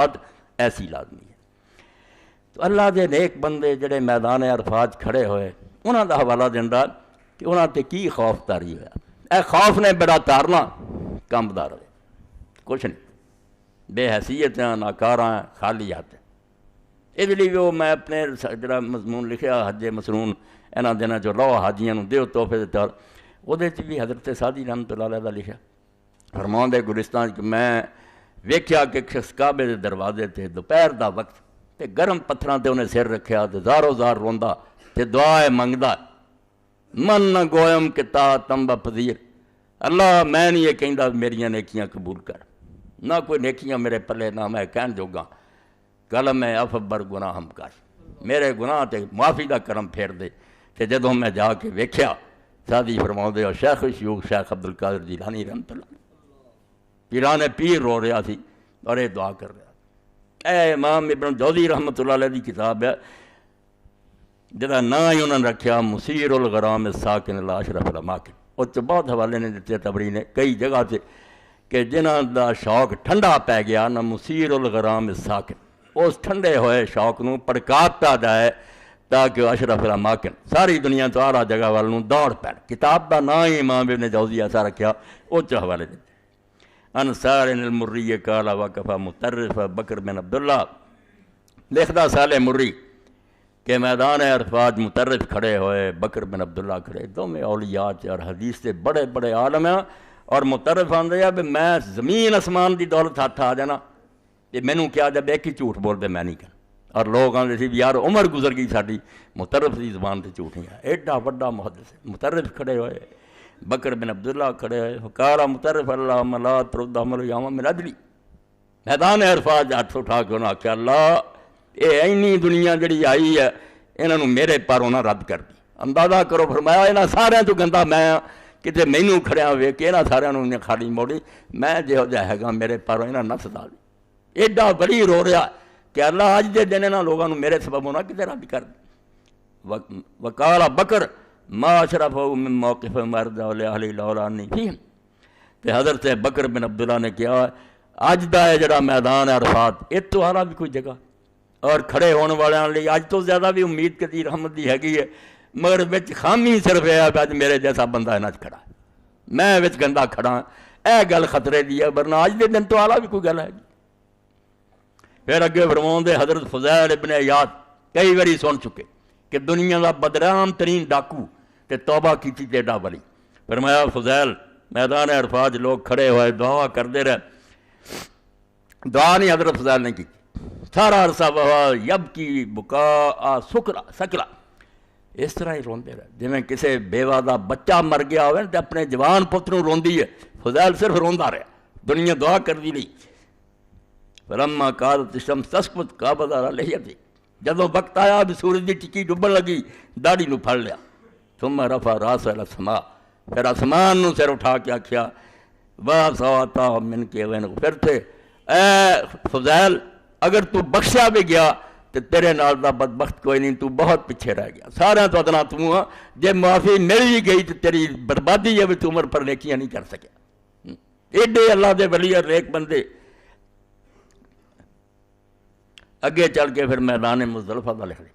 اد ایسی لازمی ہے۔ تو اللہ دے نیک بندے جڑے میدان عرفات کھڑے ہوئے انہاں دا حوالہ دیندا کہ انہاں تے کی خوف تاری ہویا۔ اے خوف نے بڑا تارنا کم دا رہے، کچھ نہیں، بے حیثیت ہیں، ناکاراں ہیں، خالی ہاتھ ہیں۔ اس لیے وہ میں اپنے جڑا مضمون لکھیا حج مسنون انہاں دناں جو لو حاجیاں نوں دیو تحفے دے طور، وہ بھی حضرت سعدی رحمۃ اللہ علیہ دا لکھیا، فرماؤندے گلستان کہ میں ویکھیا کہ شخص کعبے دے دروازے تے دوپہر دا وقت تے گرم پتھراں تے انہیں سر رکھیا تے زارو زار روندا تے دعائے منگدا، من نہ گویم کہ تا تمبا پذیر، اللہ میں نہیں یہ کہندا میریاں نیکیاں قبول کر، نہ کوئی نیکیاں میرے پلے نہ میں کہن جوگا، قلم میں اف بر گناہ ہم کاش، میرے گناہ تے معافی دا کرم پھیر دے۔ تے جدوں میں جا کے ویکھیا سعدی فرماؤندے اور شیخ شیوخ شیخ عبد القادر جیلانی رحمۃ اللہ پیران پیر رو رہا سی اور یہ دعا کر رہا۔ اے امام ابن جوزی رحمۃ اللہ علیہ دی کتاب ہے جدا نا ہی انہوں نے رکھیا مسیر الغرام الساکن الاشرف الاماکن، اس سے بہت حوالے نے دیتے تبری نے کئی جگہ سے کہ جنہاں دا شوق ٹھنڈا پہ گیا نہ مسیر الغرام الساکن، اس ٹھنڈے ہوئے شوق نو پڑکاتا جائے تاکہ اشرف الاماکن ساری دنیا تو آرہ جگہ والوں دوڑ پہ۔ کتاب دا نا ہی امام ابن جوزی ایسا رکھیا، اس سے حوالے دیتے انصار المری کالا وقفہ مترف بکر بن عبداللہ لکھدا صالح مری کہ میدان عرفات مترف کھڑے ہوئے، بکر بن عبداللہ کھڑے، دونوں اولیاء اور حدیث سے بڑے بڑے عالم ہیں، اور مترف آندے ہیں کہ میں زمین اسمان دی دولت ہاتھ آ جانا تے مینوں کیا جب ایک ہی جھوٹ بول دے میں نہیں کرنا، اور لوگ آندے سی یار عمر گزر گئی ساڈی مترف دی زبان تے جھوٹ نہیں ہے، ایڈا بڑا محدث ہے۔ مترف کھڑے ہوئے، بکر بن عبداللہ کھڑے ہوئے، فقال مترف اللہم لا ترد عمل یوم من عدلی، میدان عرفات ہاتھ اٹھا کے انہاں کہ اللہ یہ اینی دنیا جڑی آئی ہے انہوں میرے پاروں نہ رد کر دی۔ اندازہ کرو فرمایا انہاں سارے تو گندا میں کتے مینوں کھڑیا ہوئے کہ انہاں سارے انہوں نے خالی موڑی، میں جہو جا ہے گا میرے پاروں انہاں نہ سدا دی۔ ایڈا بڑی رو رہا کہ اللہ اج دے دن انہاں لوگوں میرے سبب ہونا کتے رد کر دی۔ وقال بکر ما اشرفہ من موقف مرد والاہل لولا انی فیہم، کہ حضرت بکر بن عبداللہ نے کیا اج دا ہے جڑا میدان عرفات اس تو آلہ بھی کوئی جگہ اور کھڑے ہونے والوں لیے اج تو زیادہ بھی امید کدی رحمت دی ہے گی ہے، مگر وچ خامی صرف ہے اج میرے جیسا بندہ نہ کھڑا، میں وچ گندا کھڑا، اے گل خطرے دی ہے، ورنہ اج دے دن تو آلہ بھی کوئی گل ہے گی۔ پھر اگے فرماؤں دے حضرت فضیل ابن عیاض کئی باری سن چکے کہ دنیا دا بدنام ترین ڈاکو تے توبہ کیتی تے ایڈا ولی، فرمایا فضیل میدان عرفات لوگ کھڑے ہوئے دعا کردے رہے، دعا نہیں حضرت فضیل نے کی، سارا عرصہ وہا یب کی بکا سکلا اس طرح ہی روندے رہے جی میں کسے بیوہ دا بچہ مر گیا ہوئے تے اپنے جوان پتروں روندی ہے، فضیل صرف روندا رہا، دنیا دعا کر دی لی۔ فلما قالت الشمس تسقط قبض على لحیتی، جدوں وقت آیا بھی سورج دی ٹکی ڈبن لگی داڑھی نو پھڑ لیا، ثم رفع راسہ الی السماء، پھر آسمان نو سر اٹھا کے آکھیا وَاسَوَاتَا مِن کے وین پھر تھے اے فضیل اگر تو بخشا بھی گیا تو تیرے نال دا بدبخت کوئی نہیں، تو بہت پیچھے رہ گیا، سارے تو ادنا تو ہاں، جے معافی مل ہی گئی تو تیری بربادی ہے بھی تو عمر پر نیکیاں نہیں کر سکیا۔ ایڈے اللہ دے ولی اور نیک بندے اگے چل کے پھر میدان مزدلفہ دا لکھ دے،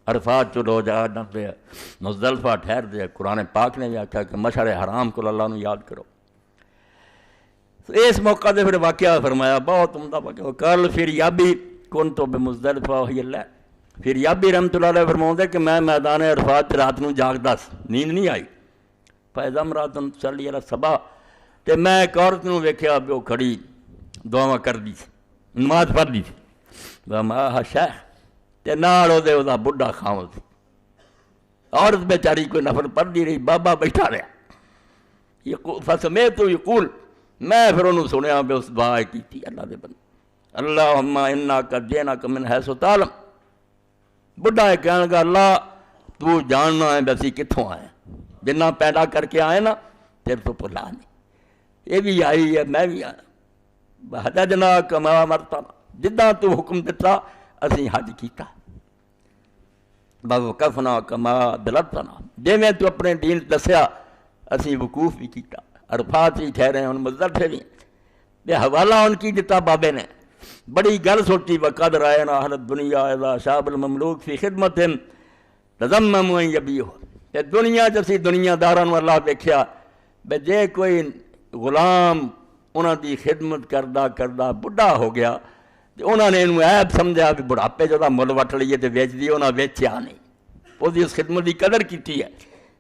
عرفات چلو جا دے مزدلفہ ٹھہر دے، قرآن پاک نے بھی آکھا کہ مشعر حرام کو اللہ نو یاد کرو۔ اس موقع دے پھر واقعہ فرمایا بہت عمدہ واقعہ، کل پھر یابی کن تو بمزدلفہ وہی اللہ، پھر یابی رحمۃ اللہ علیہ فرماؤں دے کہ میں میدان عرفات رات نو جاگدا سی، نیند نہیں آئی، فَإِذَا امْرَأَةٌ تُصَلِّي عَلَى الصَّبَاحِ، تے میں ایک عورت نو ویکھیا بھی وہ کھڑی دعاواں کردی سی، نماز پڑھدی سی، وَمَعَهَا شَيْخٌ، تے نال او دے او دا بڈھا خاوند سی، عورت بیچاری کوئی نفل پڑھدی رہی، بابا بیٹھا رہا، فَسَمِعْتُ يَقُولُ، میں پھر انہوں سنیا بے اس دعا کی تھی اللہ دے بندے، اللہم انک جئناک من حیث تعلم، بڑھا ہے کہنے گا اللہ تو جاننا ہے بسی کتھوں آئے، جنہ پیدا کر کے آئے نا تیرے تو پلا نہیں، یہ بھی آئی ہے میں بھی آیا، حججنا کما مرتنا، جدہ تو حکم دیتا اسی حج کیتا، وقفنا کما دلتنا، جے میں تو اپنے دین دسیا اسی وقوف بھی کیتا، عرفات ہی ٹھہرے ہیں ان مزدلفے بھی، یہ حوالہ ان کی دیتا بابے نے بڑی گل سوچی وقد رائنا اہل الدنیا اذا شاب المملوک فی خدمت تضمموا ان یبیہ تے دنیا جسی دنیا داراں اللہ دیکھیا بے جے کوئی غلام انہاں دی خدمت کردہ کردہ بڑھا ہو گیا تے انہاں نے انہوں عیب سمجھا بھی بڑھاپے جو دا مل وٹ لئیے تے ویچ دی انہاں ویچیا نہیں وہ دی اس خدمت دی قدر کیتی ہے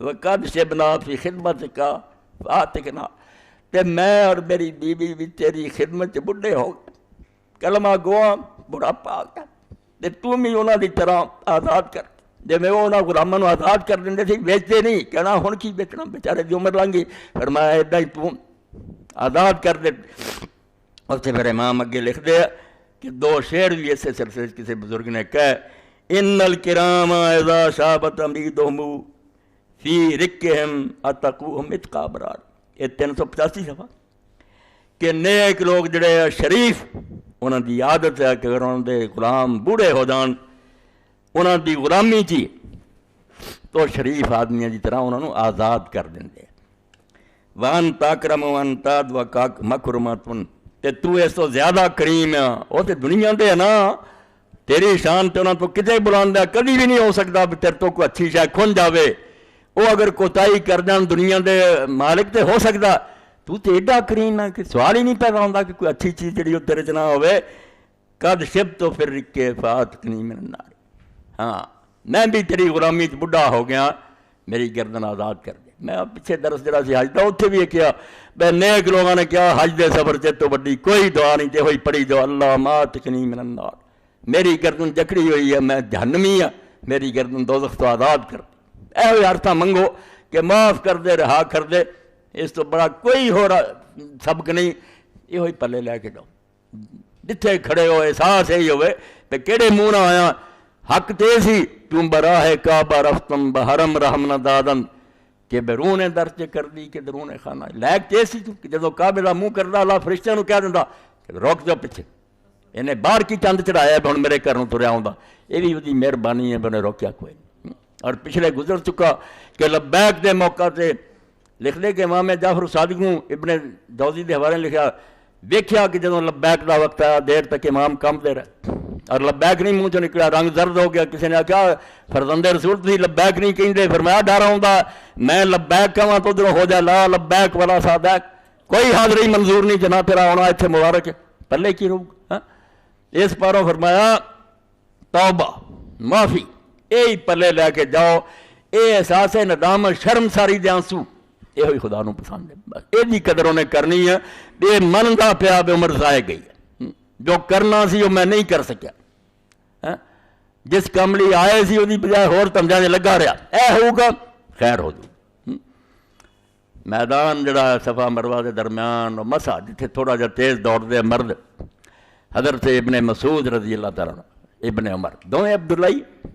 وقد شبنا فی خدمت کا فاتقنا تے میں اور میری بیوی بھی تیری خدمت سے بڑھے ہو گئے کلمہ گواں بڑھاپا آ گیا تے تم ہی انہاں دی طرح آزاد کر جے میں انہاں غلاماں نوں آزاد کر دندے سی ویچتے نہیں کہنا ہن کی بیچنا بیچارے دی عمر لنگی فرمایا ایڈا ہی تو آزاد کر دے اور سے پھر امام اگے لکھ دے کہ دو شعر بھی ایسے سلسلے کسی بزرگ نے کہا ان الکرام اذا شابت امریدہم فی رکہم اتقوہم اتقا برار یہ 385 صفحہ کہ نیک لوگ جڑے شریف انہاں دی عادت ہے کہ اگر انہاں دے غلام بوڑھے ہو جان انہاں دی غلامی چی تو شریف آدمیاں دی طرح انہاں نوں آزاد کر دیں وان تاکرم وان تاد وکاک مکرماتن تے تو اس تو زیادہ کریم ہے وہ تے دنیا دے ہے نا تیری شان تے انہاں تو کتے بلاندہ کبھی بھی نہیں ہو سکتا بھی تیرے تو کوئی اچھی شاید کھن جاوے وہ اگر کوتاہی کر جان دنیا دے مالک تے ہو سکتا تو تے ایڈا کریم ہے کہ سوال ہی نہیں پیدا ہوتا کہ کوئی اچھی چیز جڑی وہ تیرے چنا ہوئے قد شب تو پھر رکے فاتقنی من النار ہاں میں بھی تیری غلامی بڑھا ہو گیا میری گردن آزاد کر دے میں پیچھے درس جڑا سی حج دا اتھے بھی یہ کیا بے نیک لوگوں نے کیا حج دے سفر سے تو بڑی کوئی دعا نہیں تے ہوئی پڑی جو اللہ ماتقنی من النار میری گردن جکڑی ہوئی ہے میں جہنمی ہاں میری گردن دوزخ تو آزاد کر دے اے ہوئی عرصہ منگو کہ معاف کر دے رہا کر دے اس تو بڑا کوئی ہو رہا سبق نہیں یہ ہوئی پلے لے کے جاؤ جتھے کھڑے ہو احساس ہی ہوئے پہ کیڑے منہ نہ آیا حق تیسی تم براہ کعبہ رفتم بحرم رحم نہ دادن کہ بیرون درچے کر دی کہ درون خانہ لیک تیسی تو کہ جدو کعبے دا منہ کردا اللہ فرشتیاں نو کہہ دیندا کہ روک جاؤ پیچھے انہیں باہر کی چند چڑھایا ہے ہن میرے گھر نوں تریا ہوندا یہ بھی وہی مہربانی ہے بنے روکیا کوئی نہیں اور پچھلے گزر چکا کہ لبیک دے موقع تے لکھ دے کہ امام جعفر صادق نوں ابن جوزی دے حوالے لکھا ویکھیا کہ جدوں لبیک دا وقت آیا دیر تک امام کم دے رہے اور لبیک نہیں منہ چ نکلا رنگ زرد ہو گیا کسی نے آخیا فرزند رسول تھی لبیک نہیں کہیں دے فرمایا ڈر ہوندا میں لبیک کہاں تو ادھروں ہو جائے لا لبیک ولا صادق کوئی حاضری منظور نہیں جنا تیرا ہونا اتنے مبارک ہے پلے کی روک اس پاروں فرمایا توبہ معافی یہی پلے لے کے جاؤ اے احساس ندامت شرم ساری دے آنسو یہ ہوئی خدا نو پسند ہے بس یہ قدر انہیں کرنی ہے بے من دا پیا بے عمر ضائع گئی ہے جو کرنا سی وہ میں نہیں کر سکیا جس کام لی آئے سی وہ بجائے ہور تمجانے لگا رہا اے ہوگا خیر ہو جو میدان جڑا صفا مروہ دے درمیان مسا جتھے تھوڑا جا تیز دوڑ دے مرد حضرت ابن مسعود رضی اللہ تعالیٰ ابن عمر دونیں عبداللہ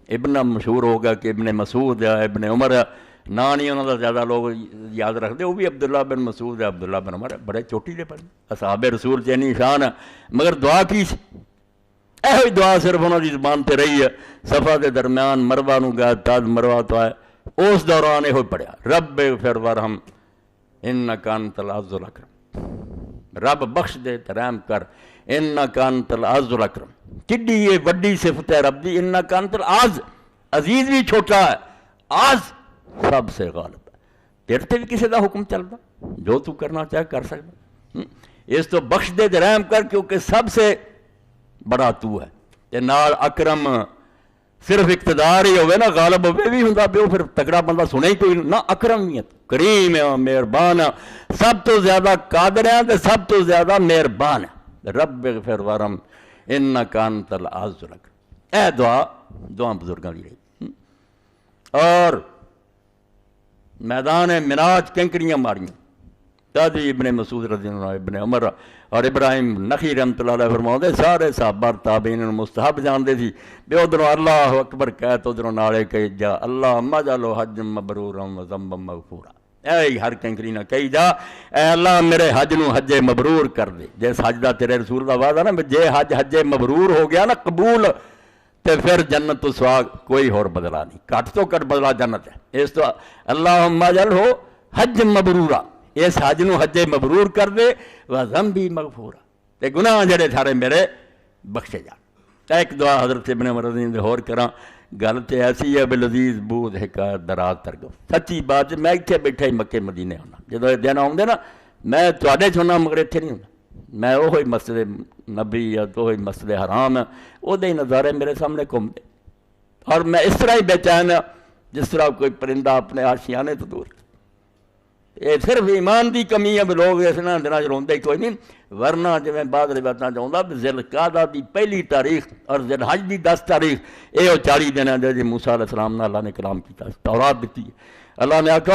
ابن مشہور ہوگا کہ ابن مسعود ہے ابن عمر ہے نا نہیں انہوں نے زیادہ لوگ یاد رکھ دے وہ بھی عبداللہ بن مسعود ہے عبداللہ بن عمر ہے بڑے چوٹی لے پڑے اصحاب رسول چینی شان ہے مگر دعا کی سی اے ہوئی دعا صرف انہوں نے زبان تے رہی ہے صفا دے درمیان مروہ نو گیا تاج مروہ تو آئے اس دوران ہوئی پڑیا رب اغفر ورحم انکا انت العز الاکرم رب بخش دے ترحم کر انکا انت العز الاکرم کڈی یہ وڈی صفت ہے رب دی انکا انت العز عزیز بھی چھوٹا ہے عز سب سے غالب ہے تیرے تے بھی کسی دا حکم چلتا جو تو کرنا چاہے کر سکتا اس تو بخش دے رحم کر کیونکہ سب سے بڑا تو ہے تے نال اکرم صرف اقتدار ہی ہوئے نا غالب ہوئے بھی ہوں پہ وہ پھر تکڑا بندہ سنے ہی کوئی نہ اکرمیت کریم ہے مہربان ہے سب تو زیادہ قادر ہے تے سب تو زیادہ مہربان ہے رب اغفر ورحم انکا انت العز الاکرم اے دعا بزرگاں دی رہی اور میدان مناج کنکریاں ماریاں تادی ابن مسعود رضی اللہ عنہ ابن عمر اور ابراہیم نخی رحمت اللہ علیہ فرماؤں دے سارے صحابہ تابعین مستحب جاندے تھی بے ادھروں اللہ اکبر کہت ادھروں نالے کہی جا اللہ مجالو حج مبرورا و ذنبا مغفورا اے ہر کنکری نہ کہی جا اے اللہ میرے حج نو حج مبرور کر دے جیس حج دا تیرے رسول دا وعدہ نا جے حج مبرور ہو گیا نا قبول تے پھر جنت تو سوا کوئی اور بدلا نہیں کٹ تو کٹ بدلا جنت ہے اس تو اللہم اجعل ہو حج مبرورا اس حج نو حج مبرور کر دے و ذنبی مغفورا تے گناہ جڑے تھارے میرے بخشے جان۔ ایک دعا حضرت ابن عمر رضی اللہ عنہ ہور کراں، گل تے ایسی ہے بلذیذ بود حکایت دراز ترگو، سچی بات میں اتنے بیٹھا ہی مکے مدینے ہونا، جدو یہ دن آؤندے نا میں تواڈے چھونا مگر اتنے نہیں ہونا، میں وہی مسجد نبی یا وہی مسجد حرام ہے وہ دے نظارے میرے سامنے گھومتے، اور میں اس طرح ہی بے چین ہاں جس طرح کوئی پرندہ اپنے آشیانے تو دور۔ یہ صرف ایمان دی کمی ہے، لوگ اس نہ دنوں روندے کوئی نہیں، ورنہ جی میں بعد روایتاں چاہتا بھی ذی القعدہ دی پہلی تاریخ اور ذی الحج دی 10 تاریخ یہ 40 دن ہے جی موسیٰ علیہ السلام نے اللہ نے کلام کیا، تورات دیتی ہے، اللہ نے آکھا